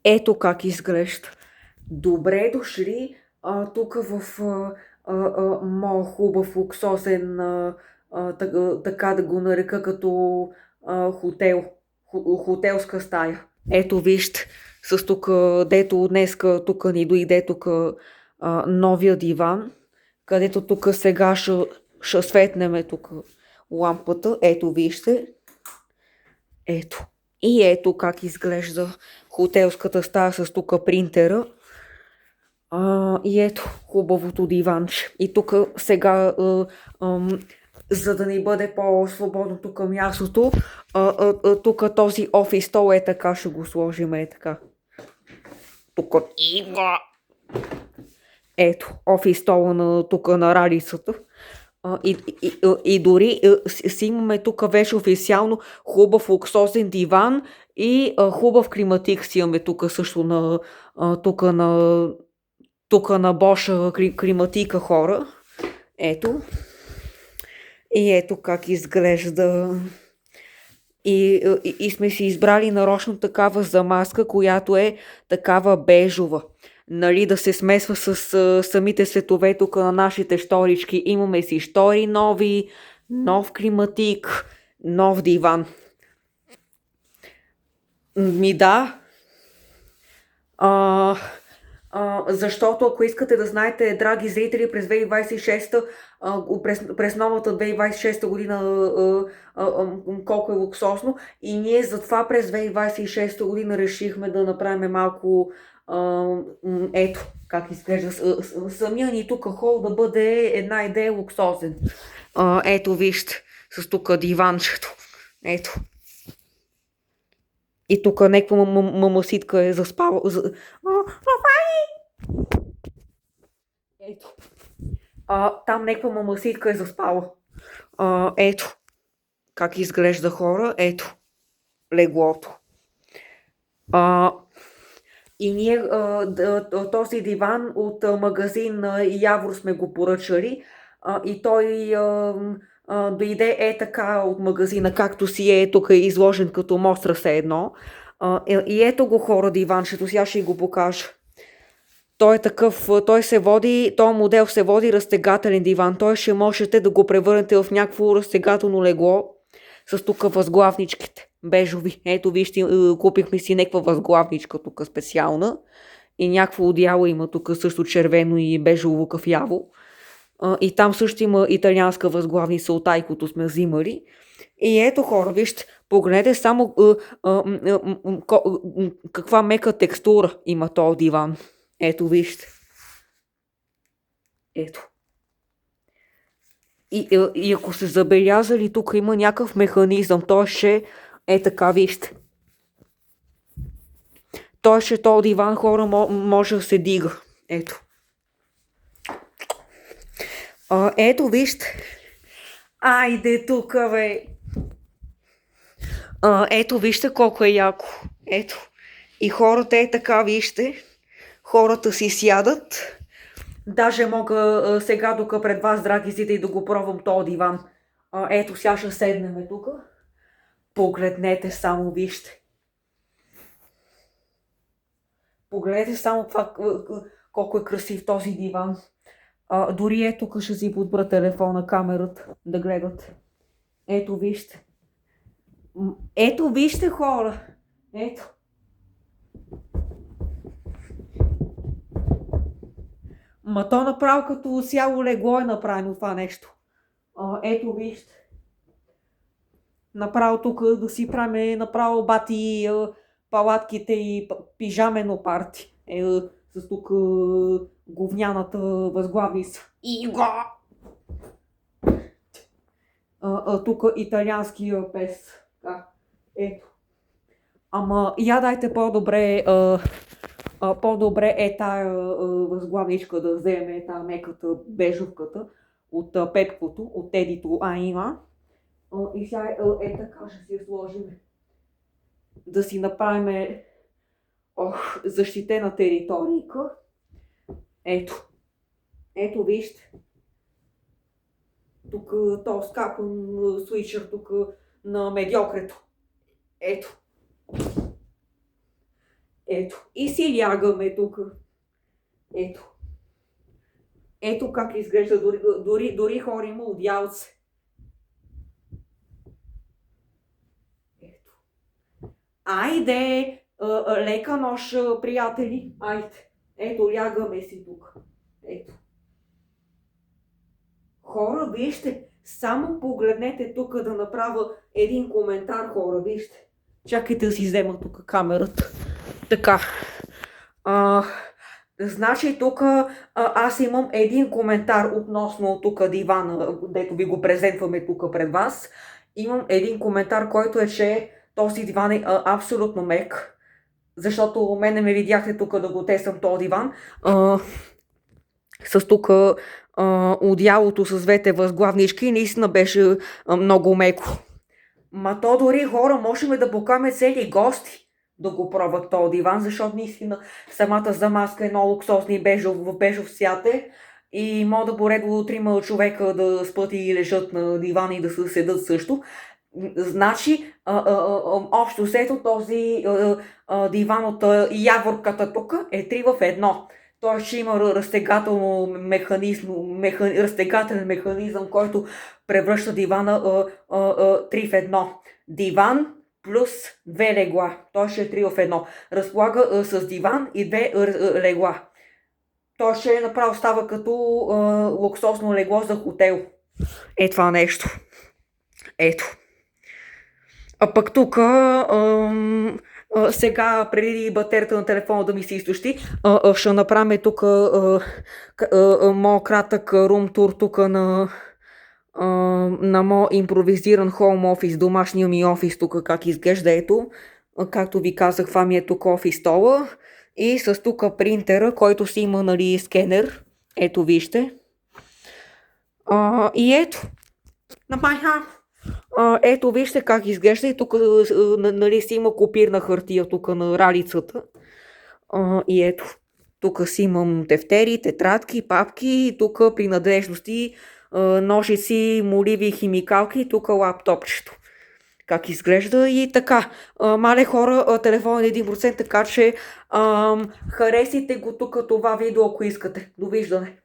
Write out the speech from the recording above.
Ето как изглежда. Добре дошли тук в моя хубав луксозен, така да го нарека като хотел, хотелска стая. Ето вижте, с тук, дето днеска тук ни дойде тук новия диван, където тук сега ще светнеме тук лампата. Ето вижте. Ето. И ето как изглежда хотелската стая с тук принтера. И ето хубавото диванче. И тук сега, за да ни бъде по-свободно тук мястото, тук този офис стол е така, ще го сложим е така. Тук ето, офис стола на тук на радицата. И дори си имаме тук вече официално хубав луксозен диван и хубав климатик си имаме тук също на тук на Боша климатика хора. Ето. И ето как изглежда. И сме си избрали нарочно такава замазка, която е такава бежова. Нали, да се смесва с самите светове тук на нашите шторички. Имаме си штори нови, нов климатик, нов диван. Да. Защото ако искате да знаете, драги зрители, през 2026, през новата 2026 година колко е луксозно, и ние затова през 2026 година решихме да направим малко ето как изглежда самия ни тук хол да бъде една идея луксозен. Ето вижте, с тук диванчето. Ето. И тук някаква мамаситка е заспала. Ето. Там някаква мамаситка е заспала. Ето. Как изглежда хора. Ето. Леглото. И ние този диван от магазин Явор сме го поръчали. И той дойде е така от магазина, както си е тук изложен като мостра все едно. И ето го хора диванчето, сега ще го покажа. Той е такъв, този модел се води разтегателен диван. Той ще можете да го превърнете в някакво разтегателно легло с тук възглавничките, бежови. Ето вижте, купихме си някаква възглавничка тук специална. И някакво одеяло има тук също червено и бежово кафяво. И там също има италианска възглавница от Айкото сме взимали. И ето хора, вижте, погледнете само каква мека текстура има този диван. Ето вижте. Ето. И ако се забелязали, тук има някакъв механизъм. Той ще е така, вижте. Този диван хора може да се дига. Ето. Ето вижте. Айде тук, бе. Ето вижте колко е яко. Ето. И хората е така, вижте. Хората си сядат. Даже мога сега тук пред вас, драги зрители, да го пробвам този диван. Ето сега ще седнем тук. Погледнете само, вижте. Погледнете само това, колко е красив този диван. Дори ето тук ще си подбра телефона, камерата да гледат. Ето вижте. Ето вижте хора. Ето. Ма то направо като сяло легло е направено това нещо. Ето вижте. Направо тук да си правим направо бати палатките и пижамено парти. С тук говняната възглавница. Тук италианския пес. Ето. Ама я дайте по-добре е тая възглавничка да вземе, тая меката бежовката от Пепкото, от Тедито Аима. И сега е така ще си я сложим. Да си направим защитена територийка. Ето. Ето вижте. Тук този скапан свичър тук на медиокрето. Ето. Ето. И си лягаме тук. Ето. Ето как изглежда. Дори хора има одялце. Ето. Айде! Лека нощ, приятели. Айде. Ето, лягаме си тук. Ето. Хора, вижте. Само погледнете тук да направя един коментар, хора, вижте. Чакайте да си взема тук камерата. Така. Значи тук аз имам един коментар относно тук дивана, дето ви го презентваме тук пред вас. Имам един коментар, който е, че този диван е абсолютно мек. Защото мене ме видяхте тук да го тествам този диван. С тук одялото с двете възглавнички наистина беше много меко. Ма то дори хора можем да покаме цели гости да го пробват този диван, защото наистина самата замазка е много луксозна и в бежов цвят е. И мога да поредва трима човека да спят и лежат на дивана и да се седат също. Значи, общо взето този диван от яворката тук е 3 в 1. Той ще има разтегателен механизъм, който превръща дивана 3 в 1. Диван плюс 2 легла. Той ще е 3 в 1. Разполага с диван и 2 легла. Той ще направо става като луксозно легло за хотел. Е това нещо. Ето. А пък тук сега, преди батерията на телефона да ми се изтощи, ще направим тук моят кратък рум тур тук на моят импровизиран хоум офис, домашния ми офис тук как изглежда. Ето, както ви казах, това ми е тук офис стола и с тук принтера, който си има, нали, скенер. Ето вижте. И ето. Ето вижте как изглежда и тук, нали, си има копирна хартия тук на ралицата. И ето. Тук си имам тефтери, тетрадки, папки, тук принадлежности, ножици, моливи, химикалки, тук лаптопчето. Как изглежда и така. Мале хора, телефон е 1%, така че харесайте го тук това видео, ако искате. Довиждане.